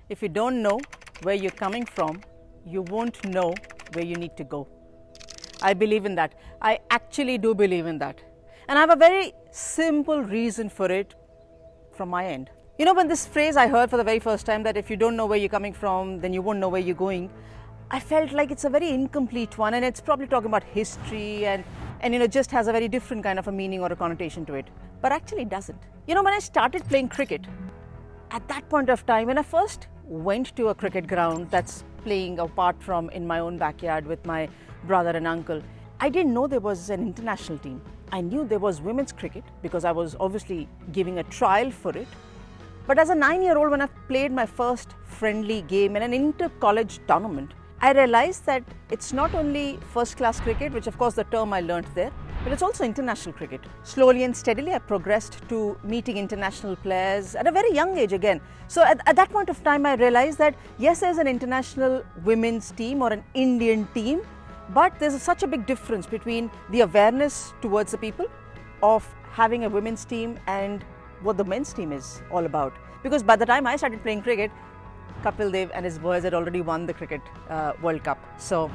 If you don't know where you're coming from, you won't know where you need to go. I believe in that. I actually do believe in that. And I have a very simple reason for it from my end. You know, when this phrase I heard for the very first time, that if you don't know where you're coming from, then you won't know where you're going, I felt like it's a very incomplete one, and it's probably talking about history and just has a very different kind of a meaning or a connotation to it. But actually it doesn't. You know, when I started playing cricket, at that point of time, when I first went to a cricket ground that's playing apart from in my own backyard with my brother and uncle, I didn't know there was an international team. I knew there was women's cricket because I was obviously giving a trial for it. But as a 9-year-old, when I played my first friendly game in an inter-college tournament, I realized that it's not only first-class cricket, which of course the term I learnt there, but it's also international cricket. Slowly and steadily, I progressed to meeting international players at a very young age again. So at that point of time, I realized that yes, there's an international women's team or an Indian team, but there's such a big difference between the awareness towards the people of having a women's team and what the men's team is all about. Because by the time I started playing cricket, Kapil Dev and his boys had already won the cricket World Cup. So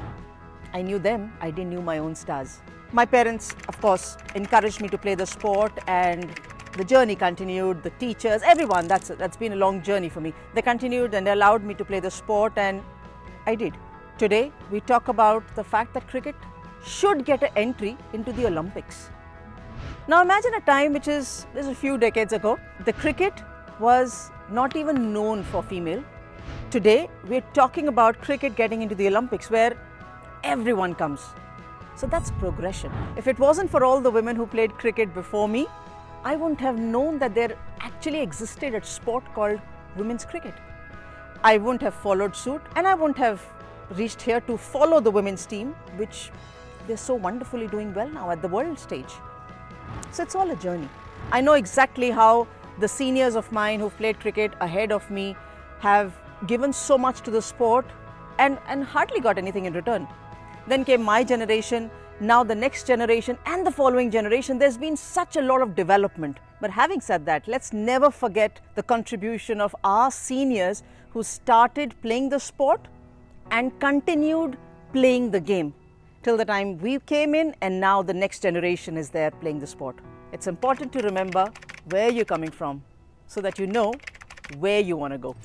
I knew them, I didn't know my own stars. My parents, of course, encouraged me to play the sport, and the journey continued. The teachers, everyone, that's been a long journey for me. They continued and allowed me to play the sport, and I did. Today, we talk about the fact that cricket should get an entry into the Olympics. Now imagine a time which is a few decades ago. The cricket was not even known for female. Today, we're talking about cricket getting into the Olympics where everyone comes. So that's progression. If it wasn't for all the women who played cricket before me, I wouldn't have known that there actually existed a sport called women's cricket. I wouldn't have followed suit, and I wouldn't have reached here to follow the women's team, which they're so wonderfully doing well now at the world stage. So it's all a journey. I know exactly how the seniors of mine who've played cricket ahead of me have given so much to the sport and hardly got anything in return. Then came my generation, now the next generation and the following generation. There's been such a lot of development. But having said that, let's never forget the contribution of our seniors who started playing the sport and continued playing the game till the time we came in, and now the next generation is there playing the sport. It's important to remember where you're coming from so that you know where you want to go.